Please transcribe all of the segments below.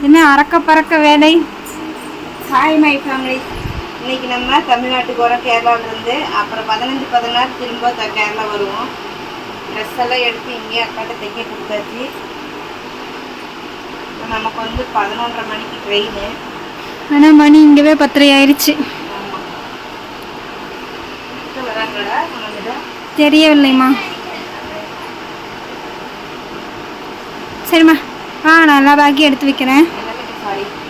என்ன அறக்க பறக்க வேலை? Hi my family. இன்னைக்கு நம்ம தமிழ்நாட்டுக்கு வரோம் கேரளாவிலேருந்து. அப்புறம் 15-16 திரும்ப கேரளா வருவோம். ட்ரெஸ் எல்லாம் எடுத்து இங்கே அக்காட்ட தைக்க கொடுத்தாச்சு. நமக்கு வந்து 11:30 மணிக்கு ட்ரெயின். ஆனால் மணி இங்கேவே 10:30 ஆயிடுச்சு. வராங்களா நம்மகிட்ட தெரியவில்லைம்மா. சரிம்மா நான் எல்லா பேக்கையும் எடுத்து வைக்கிறேன்.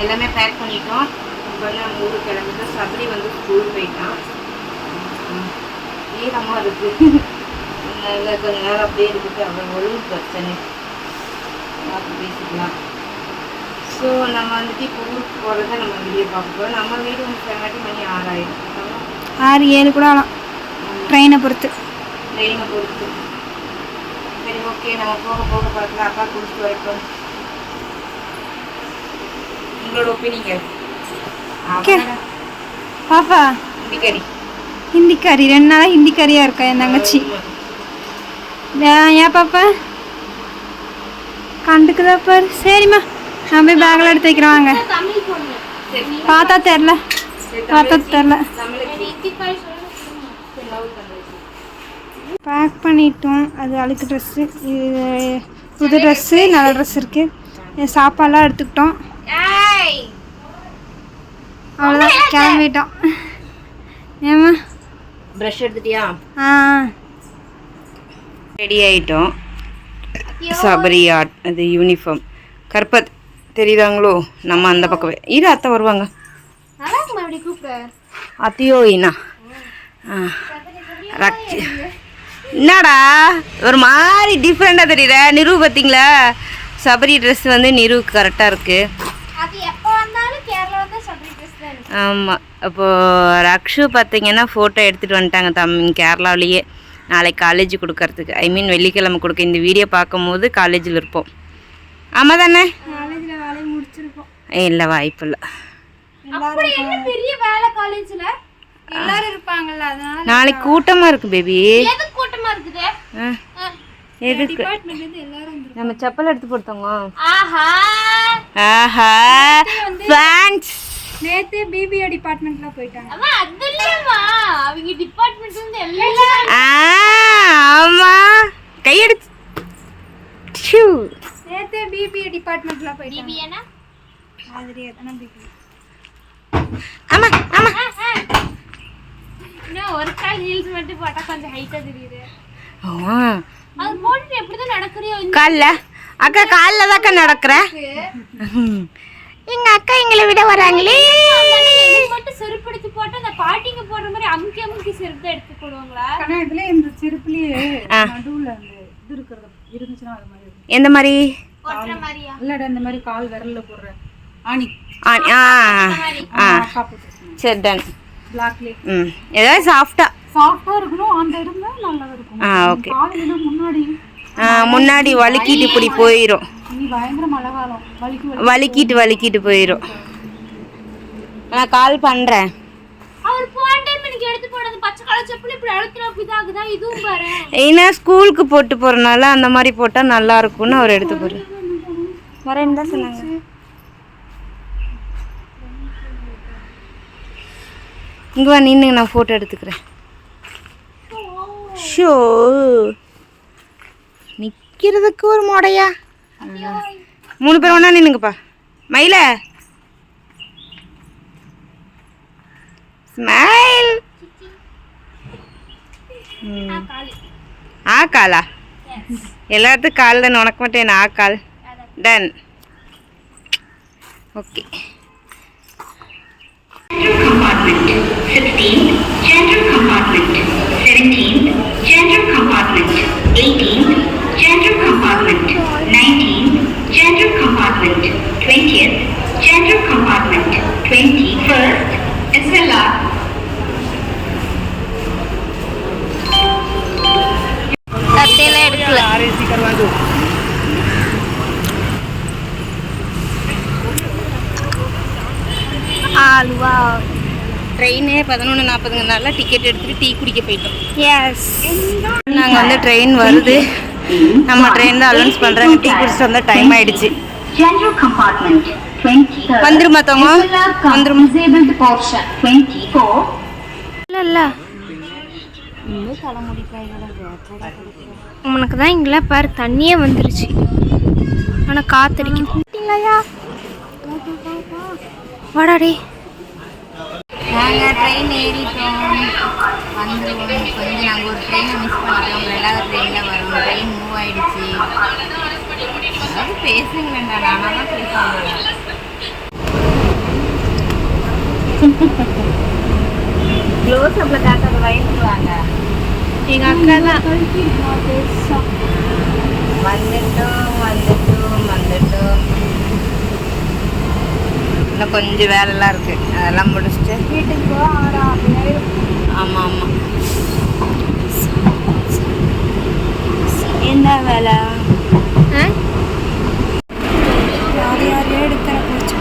எல்லாமே பேக் பண்ணிட்டோம். இப்போ வந்து நம்ம ஊருக்கு கிளம்பிட்டு சபரி வந்து ஸ்கூல் போயிட்டான். ஈரமாக இருக்குது. இல்லை கொஞ்ச நேரம் அப்படியே இருக்குது. அப்புறம் ஒழுங்கு பிரச்சனை பார்த்து பேசிக்கலாம். ஸோ நம்ம வந்துட்டு இப்போ ஊருக்கு போகிறத நம்ம வீடியோ பார்க்க போகிறோம். நம்ம வீடு வந்து மணி 6 ஆகிடும். 6-7 கூட ஆகலாம் ட்ரெயினை பொறுத்து. சரி ஓகே, நம்ம போக போக பார்க்கலாம். அப்பா குடிச்சிட்டு வரட்டும். உங்களோட ஒப்பீனியன்? ஓகே பாப்பா ஹிந்திக்காரி 2 நாளாக ஹிந்திக்காரியாக இருக்கா என் தங்கச்சி. ஏன் பாப்பா கண்டுக்குதா பாரு. சரிம்மா நான் போய் பேக்கில் எடுத்து வைக்கிறேன். வாங்க. பார்த்தா தெரில. பேக் பண்ணிட்டோம். அது அழுக்கு ட்ரெஸ்ஸு, இது புது ட்ரெஸ்ஸு, நல்ல ட்ரெஸ் இருக்குது. சாப்பாடெலாம் எடுத்துக்கிட்டோம். அவ்வளோதான் கிளம்பிட்டோம். ஏம்மா ப்ரஷ் எடுத்துட்டியா? ரெடி ஆகிட்டோம். சபரி ஆர்ட் அது யூனிஃபார்ம் கற்பத் தெரியுதாங்களோ? நம்ம அந்த பக்கமே இரு. அத்தை வருவாங்க. அத்தையோ இனா என்னடா ஒரு மாதிரி டிஃப்ரெண்டாக தெரியுற நிரு பார்த்தீங்களா? சபரி ட்ரெஸ் வந்து நிருவுக்கு கரெக்டாக இருக்குது. ஆமாம். அப்போது ரக்ஷு பார்த்தீங்கன்னா ஃபோட்டோ எடுத்துகிட்டு வந்துட்டாங்க கேரளாவிலேயே. நாளைக்கு காலேஜ் கொடுக்கறதுக்கு, ஐ மீன் வெள்ளிக்கிழமை கொடுக்க. இந்த வீடியோ பார்க்கும்போது காலேஜில் இருப்போம். ஆமாம் தானே? காலேஜில் வேலையை முடிச்சிருப்போம். இல்லை வாய்ப்பு இல்லை. எல்லாரும் இருப்பாங்கல்ல, அதனால நாளைக்கு கூட்டமாக இருக்குது பேபி. எதுக்கு நம்ம செப்பல் எடுத்து போடுத்தோங்க. ஆஹா ஃபேன்ஸ் நேத்து பிபிஏ டிபார்ட்மெண்ட்ல போயிட்டாங்க. அவங்க டிபார்ட்மென்ட் வந்து ஆமா கையெடுத்து நேத்து பிபிஏ டிபார்ட்மெண்ட்ல போயிட்டாங்க. பிபிஏனா மாதிரியே தான பிபிஏ. ஆமா ஆமா. நான் ஒரு கால் ஹீல்ஸ் மட்டும் போட்டா கொஞ்சம் ஹைட்டா தெரியுது. ஆமா அது போட்டு எப்படி தான் நடக்கறியோ? கால்ல அக்கா கால்ல தாக்க நடக்கற. எங்க அக்கா எங்களை விட வராங்களே. மட்டும் செருப்பு எடுத்து போட்டு அந்த பாட்டிங்க போடுற மாதிரி அமுக்கி செருப்பு எடுத்து போடுவாங்களா? ஆனா இதுல இந்த செருப்புலயே நடுவுல அந்த இது இருக்குறது இருந்துச்சுனா அது மாதிரி. எந்த மாதிரி? போடுற மாதிரியா? இல்லடா இந்த மாதிரி கால் விரல்ல போடுற ஆணி. சரி டன். பிளாக்லி. ஏதாவது சாஃப்ட்டா இருக்கணும். அந்த இருந்தா நல்லா இருக்கும். ஓகே. காலையில முன்னாடி வலிக்கிட்டு இப்படி போயிடும். நீ பயங்கர மழை காலம் வலிக்கிட்டு போயிடும். நான் கால் பண்றேன். அவர் போன டைம் எனக்கு எடுத்து போடுறது பச்சை கலர் செப்பல் இப்படி அழுத்துனா இதாகுதா? இதுவும் பாரு. ஏன்னா ஸ்கூலுக்கு போட்டு போறனால அந்த மாதிரி போட்டா நல்லா இருக்கும்னு அவர் எடுத்து போறாரு. வரேன்னு தான் சொன்னாங்க. இங்க வா நின்னு நான் போட்டோ எடுத்துக்கிறேன். ஷோ நிக்கிறதுக்கு ஒரு மொடையா? 3 பேர் ஒண்ணா நின்னுங்கப்பா. மயில ஸ்மைல். காலா எல்லாத்துக்கும் கால் தான். உனக்கு மட்டும் என்ன கால்? Ton. Okay. Compartment 16 general compartment 17 general compartment 18 general compartment 19 general compartment 20th general compartment 21st SLR. அத்தையில எடுக்கல. आरएसी करवा दो. ஆல்வா ட்ரெயின் 11:40ங்கனால டிக்கெட் எடுத்துட்டு டீ குடிக்க போயிட்டோம். எஸ் நாங்கள் வந்து ட்ரெயின் வருது, நம்ம ட்ரெயின் தான் அலௌன்ஸ் பண்ணுறாங்க. டீ குடிச்சிட்டு வந்தால் டைம் ஆகிடுச்சு. General compartment 23rd. வந்துருமா தங்க? வந்துரும். Disabled portion 24. இல்ல இன்னும் தலைமுடி காய்களை உனக்கு தான் இங்கே பாரு தண்ணியே வந்துருச்சு. ஆனால் காத்தடிக்குங்களா? வாடாடி. நாங்கள் ட்ரெயின் ஏறிட்டோம், வந்துடுவோம். கொஞ்சம் நாங்கள் ஒரு ட்ரெயினை மிஸ் பண்ணிட்டோம், ரெண்டாவது ட்ரெயினில் வரோம். ட்ரெயின் மூவ் ஆகிடுச்சு. அது பேசுங்களேன்டா, நானாக தான் பேசுவேன். க்ளோஸ் அப்பில் காட்டுற வயசுக்கு வாங்க. எங்கள் அக்கா தான் வந்துட்டோம். இன்னும் கொஞ்சம் வேலைலாம் இருக்குது, அதெல்லாம் முடிச்சுட்டு வீட்டுக்கு போக 6 ஆமாம். என்ன வேலை? யாரையோ எடுக்கிற போச்சு.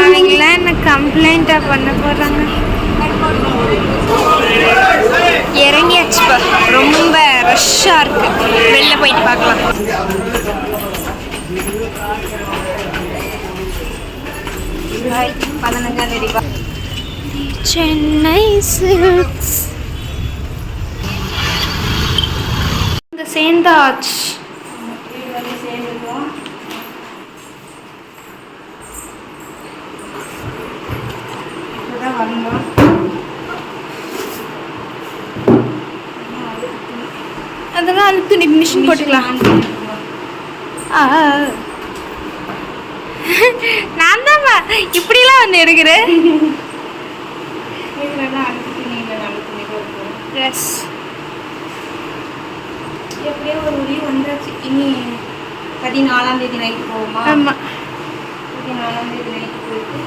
அவங்களாம் என்ன கம்ப்ளைண்ட்டாக பண்ண போகிறாங்க. இறங்கியாச்சுப்பா, ரொம்ப ரஷ்ஷாக இருக்குது. வெளில போயிட்டு பார்க்கலாம். Hi, 15ஆம் தேதி சென்னை சில்க்ஸ் இந்த சேர்ந்தாச்சு. சேர்ந்துருக்கோம். இப்போதான் வந்தோம். அதெல்லாம் அந்த துணி மிஷின் போட்டுக்கலாம். நான் தான் இப்படிலாம் வந்து எடுக்கிறேன். எஸ், எப்படியோ ஒரு வழி வந்தாச்சு. இனி 14ஆம் தேதி நைட்டு போகுமா? ஆமாம். 14ஆம் தேதி நைட்டு போயிட்டு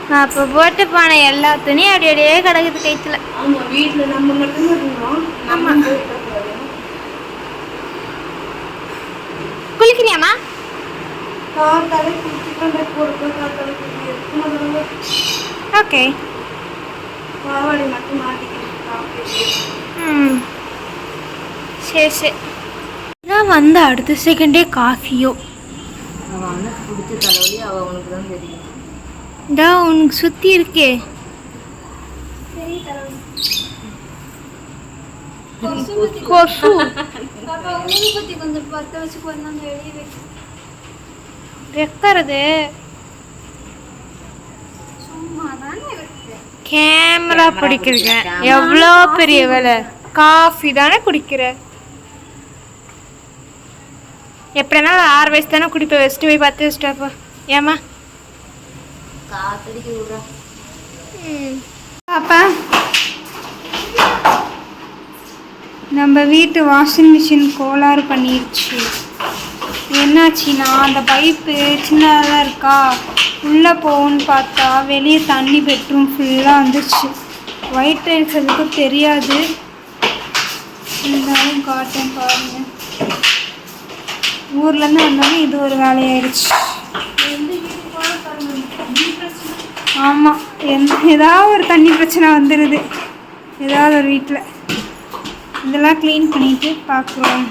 நான் இப்போ போட்டு போன எல்லா துணியும் அப்படியே கிடக்குது கைத்தில். ஆமாம், வீட்டில் நம்ம மட்டும்தான் இருந்தோம். நம்ம குளிக்கிறியாம்மா? காத்தாலே குளிச்சுட்டு போடுறோம். காத்தாலே குளிச்சு ஓகே. பாவாடை மட்டும் மாட்டிக்கிட்டு சரி. நான் வந்து அடுத்த செகண்டே காஃபியோ. அவன் அண்ணன் பிடிச்ச தலைவலி அவனுக்கு தான் தெரியும். இதா உனக்கு சுற்றி இருக்கே. கொசு வைக்கிறது கேமரா பிடிக்கிறீங்க. எவ்வளோ பெரிய வேலை. காஃபி தானே குடிக்கிற. எப்படின்னா 6 வயசு தானே குடிப்ப. வச்சுட்டு போய் 10 வச்சுட்டாப்பா. ஏமா காத்தடிக்க விடுறா. பாப்பா, நம்ம வீட்டு வாஷிங் மிஷின் கோளாறு பண்ணிடுச்சு. என்னாச்சுன்னா அந்த பைப்பு சின்னதாக தான் இருக்கா, உள்ளே போகும்னு பார்த்தா வெளியே தண்ணி பெட்ரூம் ஃபுல்லாக வந்துடுச்சு. ஒயிட் டைல்ஸ் அதுக்கு தெரியாது, இருந்தாலும் காட்டன் பாருங்க. ஊர்லேருந்து வந்தாலும் இது ஒரு வேலையாயிடுச்சு. ஆமாம், ஏதாவது ஒரு தண்ணி பிரச்சனை வந்துடுது ஏதாவது ஒரு வீட்டில். இதெல்லாம் க்ளீன் பண்ணிவிட்டு பார்க்குறோம்.